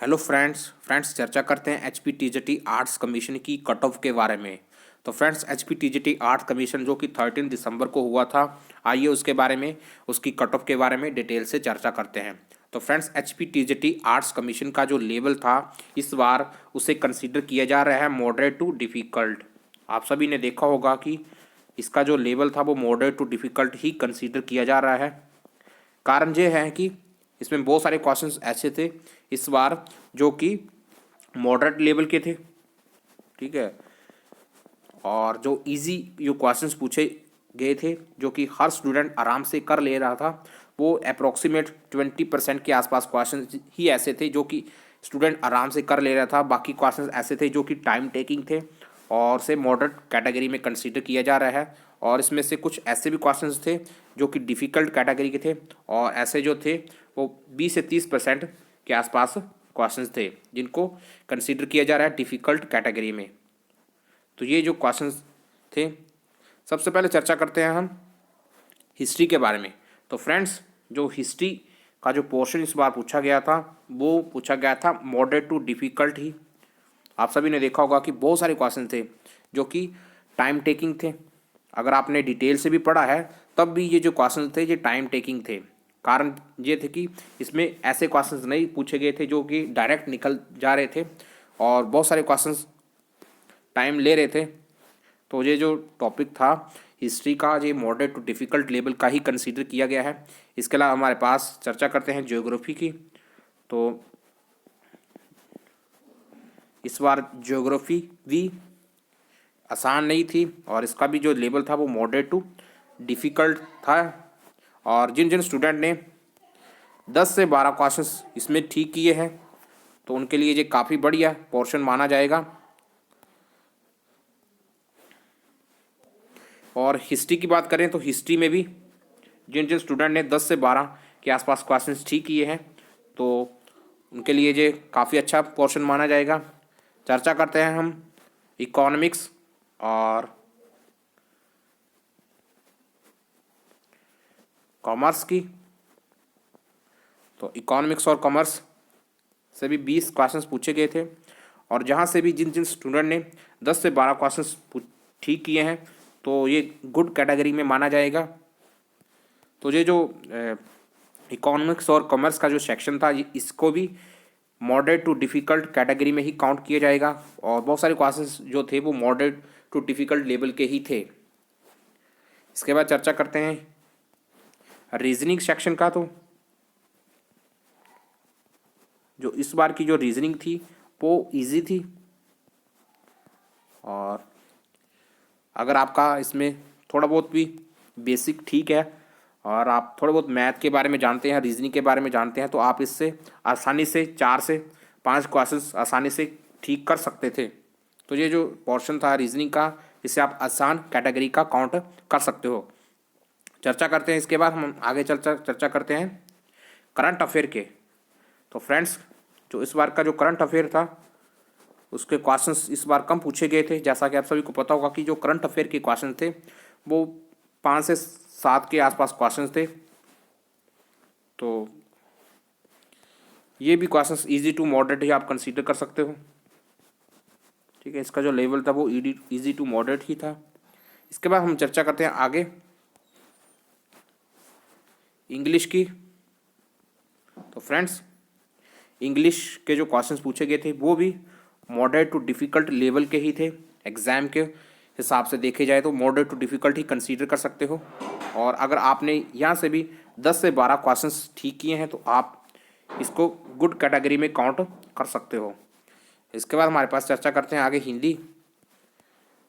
Hello friends चर्चा करते हैं HPTGT आर्ट्स कमीशन की कट ऑफ के बारे में। तो फ्रेंड्स HPTGT आर्ट्स कमीशन जो कि 13 दिसंबर को हुआ था, आइए उसके बारे में, उसकी कट ऑफ के बारे में डिटेल से चर्चा करते हैं। तो फ्रेंड्स HPTGT आर्ट्स कमीशन का जो लेवल था इस बार उसे कंसीडर किया जा रहा है मॉडरेट टू डिफ़िकल्ट। आप सभी ने देखा होगा कि इसका जो लेवल था वो मॉडरेट टू डिफ़िकल्ट ही कंसीडर किया जा रहा है। कारण ये है कि इसमें बहुत सारे क्वेश्चंस ऐसे थे इस बार जो कि मॉडरेट लेवल के थे, ठीक है। और जो इजी जो क्वेश्चंस पूछे गए थे जो कि हर स्टूडेंट आराम से कर ले रहा था, वो अप्रॉक्सीमेट 20% के आसपास क्वेश्चन ही ऐसे थे जो कि स्टूडेंट आराम से कर ले रहा था। बाकी क्वेश्चंस ऐसे थे जो कि टाइम टेकिंग थे और से मॉडरेट कैटेगरी में कंसीडर किया जा रहा है। और इसमें से कुछ ऐसे भी क्वेश्चंस थे जो कि डिफ़िकल्ट कैटेगरी के थे, और ऐसे जो थे वो 20 से 30% के आसपास क्वेश्चंस थे जिनको कंसीडर किया जा रहा है डिफ़िकल्ट कैटेगरी में। तो ये जो क्वेश्चंस थे, सबसे पहले चर्चा करते हैं हम हिस्ट्री के बारे में। तो फ्रेंड्स, जो हिस्ट्री का जो पोर्शन इस बार पूछा गया था वो पूछा गया था मॉडरेट टू डिफ़िकल्ट ही। आप सभी ने देखा होगा कि बहुत सारे क्वेश्चन थे जो कि टाइम टेकिंग थे। अगर आपने डिटेल से भी पढ़ा है तब भी ये जो क्वेश्चन थे ये टाइम टेकिंग थे। कारण ये थे कि इसमें ऐसे क्वेश्चंस नहीं पूछे गए थे जो कि डायरेक्ट निकल जा रहे थे, और बहुत सारे क्वेश्चंस टाइम ले रहे थे। तो ये जो टॉपिक था हिस्ट्री का, ये मॉडरेट टू डिफ़िकल्ट लेवल का ही कंसीडर किया गया है। इसके अलावा हमारे पास चर्चा करते हैं ज्योग्राफी की। तो इस बार ज्योग्राफी भी आसान नहीं थी और इसका भी जो लेवल था वो मॉडरेट टू डिफ़िकल्ट था। और जिन जिन स्टूडेंट ने 10 से 12 क्वेश्चंस इसमें ठीक किए हैं तो उनके लिए ये काफ़ी बढ़िया पोर्शन माना जाएगा। और हिस्ट्री की बात करें तो हिस्ट्री में भी जिन जिन स्टूडेंट ने 10 से 12 के आसपास क्वेश्चंस ठीक किए हैं तो उनके लिए ये काफ़ी अच्छा पोर्शन माना जाएगा। चर्चा करते हैं हम इकोनॉमिक्स और कॉमर्स की। तो इकोनॉमिक्स और कॉमर्स से भी 20 क्वेश्चंस पूछे गए थे, और जहाँ से भी जिन जिन स्टूडेंट ने 10 से 12 क्वेश्चंस ठीक किए हैं तो ये गुड कैटेगरी में माना जाएगा। तो ये जो इकोनॉमिक्स और कॉमर्स का जो सेक्शन था इसको भी मॉडरेट टू डिफ़िकल्ट कैटेगरी में ही काउंट किया जाएगा, और बहुत सारे क्वेश्चंस जो थे वो मॉडरेट टू डिफ़िकल्ट लेवल के ही थे। इसके बाद चर्चा करते हैं रीजनिंग सेक्शन का। तो जो इस बार की जो रीजनिंग थी वो इजी थी, और अगर आपका इसमें थोड़ा बहुत भी बेसिक ठीक है और आप थोड़ा बहुत मैथ के बारे में जानते हैं, रीजनिंग के बारे में जानते हैं, तो आप इससे आसानी से 4 से 5 क्वेश्चंस आसानी से ठीक कर सकते थे। तो ये जो पोर्शन था रीजनिंग का, इसे आप आसान कैटेगरी का काउंट कर सकते हो। चर्चा करते हैं इसके बाद हम आगे चर्चा करते हैं करंट अफेयर के। तो फ्रेंड्स, जो इस बार का जो करंट अफेयर था उसके क्वेश्चंस इस बार कम पूछे गए थे। जैसा कि आप सभी को पता होगा कि जो करंट अफेयर के क्वेश्चन थे वो 5 से 7 के आसपास क्वेश्चंस थे। तो ये भी क्वेश्चंस इजी टू मॉडरेट ही आप कंसीडर कर सकते हो, ठीक है। इसका जो लेवल था वो इजी टू मॉडरेट ही था। इसके बाद हम चर्चा करते हैं आगे इंग्लिश की। तो फ्रेंड्स, इंग्लिश के जो क्वेश्चंस पूछे गए थे वो भी मॉडरेट टू डिफ़िकल्ट लेवल के ही थे। एग्ज़ाम के हिसाब से देखे जाए तो मॉडरेट टू डिफ़िकल्ट ही कंसीडर कर सकते हो, और अगर आपने यहाँ से भी 10 से 12 क्वेश्चंस ठीक किए हैं तो आप इसको गुड कैटेगरी में काउंट कर सकते हो। इसके बाद हमारे पास चर्चा करते हैं आगे हिंदी।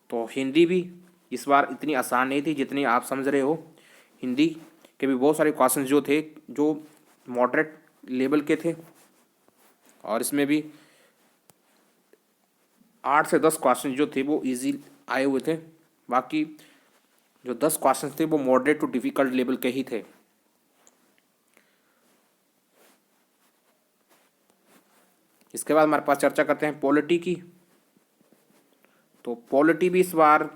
तो हिंदी भी इस बार इतनी आसान नहीं थी जितनी आप समझ रहे हो। हिंदी के भी बहुत सारे क्वेश्चंस जो थे जो मॉडरेट लेवल के थे, और इसमें भी 8 से 10 क्वेश्चन जो थे वो इजी आए हुए थे। बाकी जो 10 क्वेश्चन थे वो मॉडरेट टू डिफ़िकल्ट लेवल के ही थे। इसके बाद हमारे पास चर्चा करते हैं पॉलिटी की। तो पॉलिटी भी इस बार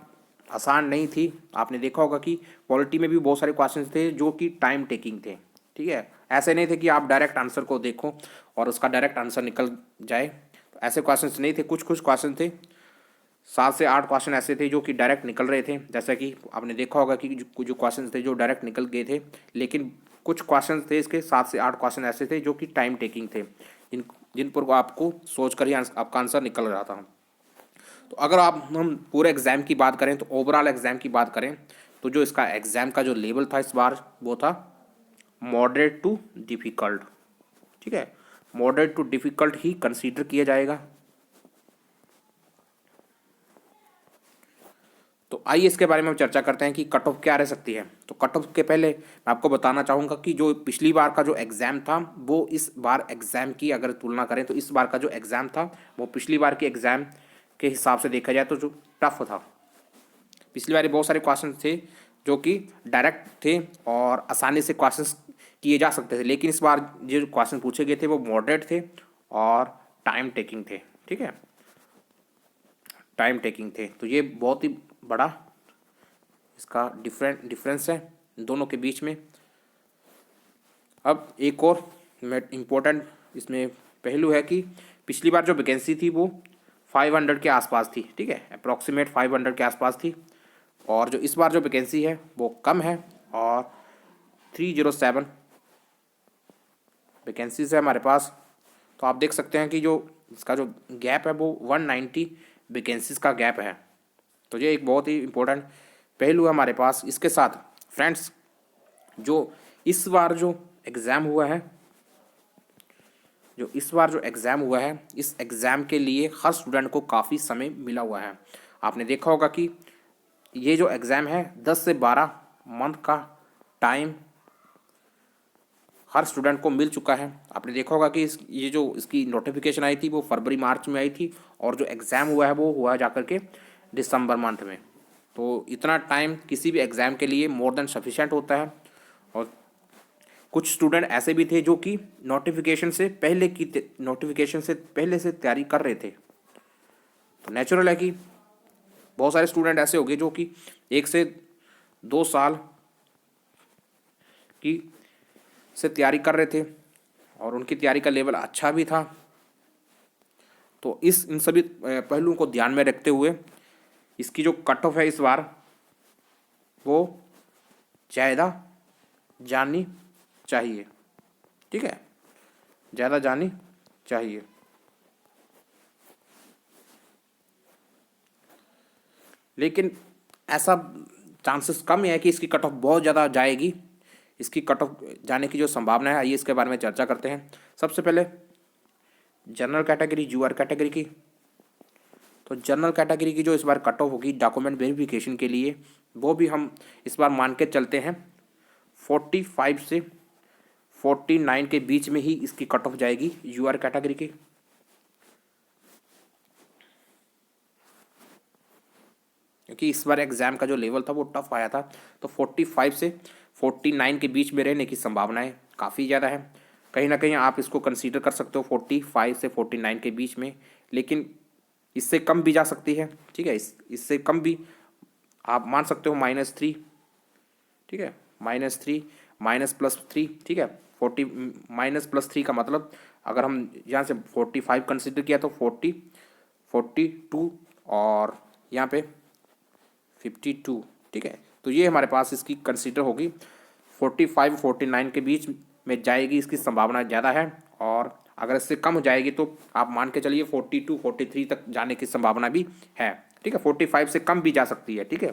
आसान नहीं थी। आपने देखा होगा कि पॉलिटी में भी बहुत सारे क्वेश्चन थे जो कि टाइम टेकिंग थे, ठीक है। ऐसे नहीं थे कि आप डायरेक्ट आंसर को देखो और उसका डायरेक्ट आंसर निकल जाए। तो ऐसे क्वेश्चन नहीं थे, कुछ कुछ क्वेश्चन थे, 7 से 8 क्वेश्चन ऐसे थे जो कि डायरेक्ट निकल रहे थे। जैसा कि आपने देखा होगा कि जो क्वेश्चन थे जो डायरेक्ट निकल गए थे, लेकिन कुछ क्वेश्चन थे इसके 7 से 8 क्वेश्चन ऐसे थे जो कि टाइम टेकिंग थे, जिन जिन पर आपको सोच कर ही आपका आंसर निकल रहा था। तो अगर हम पूरे एग्ज़ाम की बात करें, तो ओवरऑल एग्ज़ाम की बात करें, तो जो इसका एग्ज़ाम का जो लेवल था इस बार वो था मॉडरेट टू डिफ़िकल्ट। ठीक है, मॉडरेट टू डिफ़िकल्ट ही कंसीडर किया जाएगा। तो आइए इसके बारे में हम चर्चा करते हैं कि कट ऑफ क्या रह सकती है। तो कट ऑफ के पहले मैं आपको बताना चाहूँगा कि जो पिछली बार का जो एग्ज़ाम था वो इस बार एग्ज़ाम की अगर तुलना करें, तो इस बार का जो एग्ज़ाम था वो पिछली बार के एग्ज़ाम के हिसाब से देखा जाए तो जो टफ था। पिछली बार बहुत सारे क्वेश्चन थे जो कि डायरेक्ट थे और आसानी से क्वेश्चंस किए जा सकते थे, लेकिन इस बार जो क्वेश्चन पूछे गए थे वो मॉडरेट थे और टाइम टेकिंग थे। ठीक है, टाइम टेकिंग थे, तो ये बहुत ही बड़ा इसका डिफरेंस है दोनों के बीच में। अब एक और इम्पोर्टेंट इसमें पहलू है कि पिछली बार जो वैकेंसी थी वो 500 के आसपास थी। ठीक है, अप्रॉक्सीमेट 500 के आसपास थी, और जो इस बार जो वैकेंसी है वो कम है और 307 वैकेंसीज है हमारे पास। तो आप देख सकते हैं कि जो इसका जो गैप है वो 190 वैकेंसीज का गैप है। तो ये एक बहुत ही इम्पोर्टेंट पहलू है हमारे पास। इसके साथ फ्रेंड्स जो इस बार जो एग्ज़ाम हुआ है, इस एग्ज़ाम के लिए हर स्टूडेंट को काफ़ी समय मिला हुआ है। आपने देखा होगा कि ये जो एग्ज़ाम है 10 से 12 मंथ का टाइम हर स्टूडेंट को मिल चुका है। आपने देखा होगा कि ये जो इसकी नोटिफिकेशन आई थी वो फरवरी मार्च में आई थी, और जो एग्ज़ाम हुआ है वो हुआ जा कर के दिसंबर मंथ में। तो इतना टाइम किसी भी एग्ज़ाम के लिए मोर देन सफिशेंट होता है। और कुछ स्टूडेंट ऐसे भी थे जो कि नोटिफिकेशन से पहले से तैयारी कर रहे थे। तो नेचुरल है कि बहुत सारे स्टूडेंट ऐसे हो गए जो कि 1 से 2 साल की से तैयारी कर रहे थे और उनकी तैयारी का लेवल अच्छा भी था। तो इन सभी पहलुओं को ध्यान में रखते हुए इसकी जो कट ऑफ है इस बार वो ज़्यादा जानी चाहिए। ठीक है, ज़्यादा जानी चाहिए। लेकिन ऐसा चांसेस कम है कि इसकी कट ऑफ बहुत ज़्यादा जाएगी। इसकी कट ऑफ जाने की जो संभावना है, आइए इसके बारे में चर्चा करते हैं। सबसे पहले जनरल कैटेगरी, यूआर कैटेगरी की। तो जनरल कैटेगरी की जो इस बार कट ऑफ होगी डॉक्यूमेंट वेरिफिकेशन के लिए, वो भी हम इस बार मान के चलते हैं 45 से 49 के बीच में ही इसकी कट ऑफ जाएगी यूआर कैटेगरी की। क्योंकि इस बार एग्ज़ाम का जो लेवल था वो टफ आया था, तो 45 से 49 के बीच में रहने की संभावनाएं काफ़ी ज़्यादा है। कहीं ना कहीं आप इसको कंसीडर कर सकते हो 45 से 49 के बीच में, लेकिन इससे कम भी जा सकती है। ठीक है, इससे कम भी आप मान सकते हो -3। ठीक है, -3 -+3। ठीक है, 40 -+3 का मतलब अगर हम यहाँ से 45 कंसिडर किया तो 40 42 और यहाँ पे 52। ठीक है, तो ये हमारे पास इसकी कंसीडर होगी 45 49 के बीच में जाएगी, इसकी संभावना ज़्यादा है। और अगर इससे कम हो जाएगी तो आप मान के चलिए 42 43 तक जाने की संभावना भी है। ठीक है, 45 से कम भी जा सकती है। ठीक है,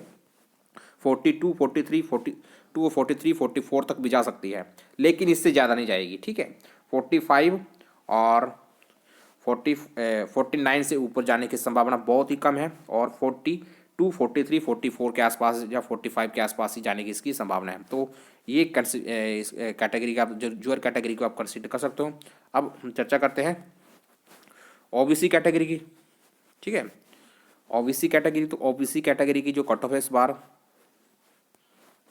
42 43 42 43 44 तक भी जा सकती है, लेकिन इससे ज़्यादा नहीं जाएगी। ठीक है, 45 और 49 से ऊपर जाने की संभावना बहुत ही कम है, और 42 43 44 के आसपास या 45 के आसपास ही जाने की इसकी संभावना है। तो ये इस कैटेगरी का जो जूअर कैटेगरी को आप कंसिडर कर सकते हो। अब हम चर्चा करते हैं ओबीसी कैटेगरी की। ठीक है, ओबीसी कैटेगरी, तो ओबीसी कैटेगरी की जो कट ऑफ है इस बार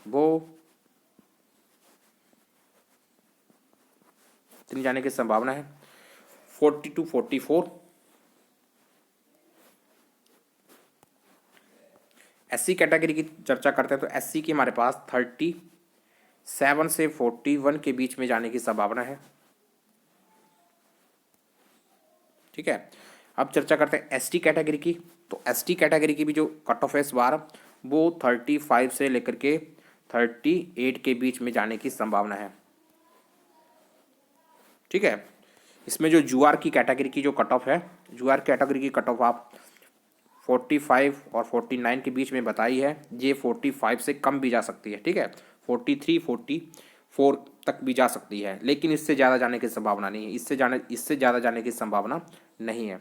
वो इतनी जाने की संभावना है 42 44। एससी कैटेगरी की चर्चा करते हैं तो एससी की हमारे पास 30 7 से 41 के बीच में जाने की संभावना है। ठीक है, अब चर्चा करते हैं एसटी कैटेगरी की। तो एसटी कैटेगरी की भी जो कट ऑफ है इस बार वो 35 से लेकर के 38 के बीच में जाने की संभावना है। ठीक है, इसमें जो यूआर की कैटेगरी की जो कट ऑफ है, यूआर कैटेगरी की कट ऑफ आप 45 और 49 के बीच में बताई है। ये 45 से कम भी जा सकती है। ठीक है, 43 44 तक भी जा सकती है, लेकिन इससे ज़्यादा जाने की संभावना नहीं है। इससे ज़्यादा जाने की संभावना नहीं है।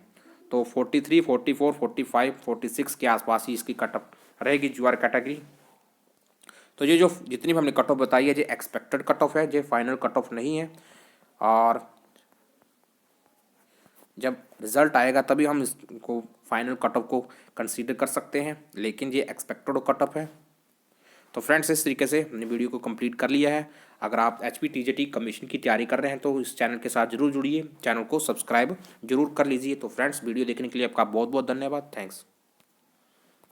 तो 43 44 45 46 के आसपास ही इसकी कट ऑफ रहेगी यूआर कैटेगरी। तो ये जो जितनी भी हमने कट ऑफ बताई है ये एक्सपेक्टेड कट ऑफ है, ये फाइनल कट ऑफ नहीं है। और जब रिजल्ट आएगा तभी हम इसको फाइनल कट ऑफ को कंसीडर कर सकते हैं, लेकिन ये एक्सपेक्टेड कट ऑफ है। तो फ्रेंड्स, इस तरीके से हमने वीडियो को कंप्लीट कर लिया है। अगर आप HPTJT कमीशन की तैयारी कर रहे हैं तो इस चैनल के साथ जरूर जुड़िए, चैनल को सब्सक्राइब जरूर कर लीजिए। तो फ्रेंड्स, वीडियो देखने के लिए आपका बहुत बहुत धन्यवाद। थैंक्स।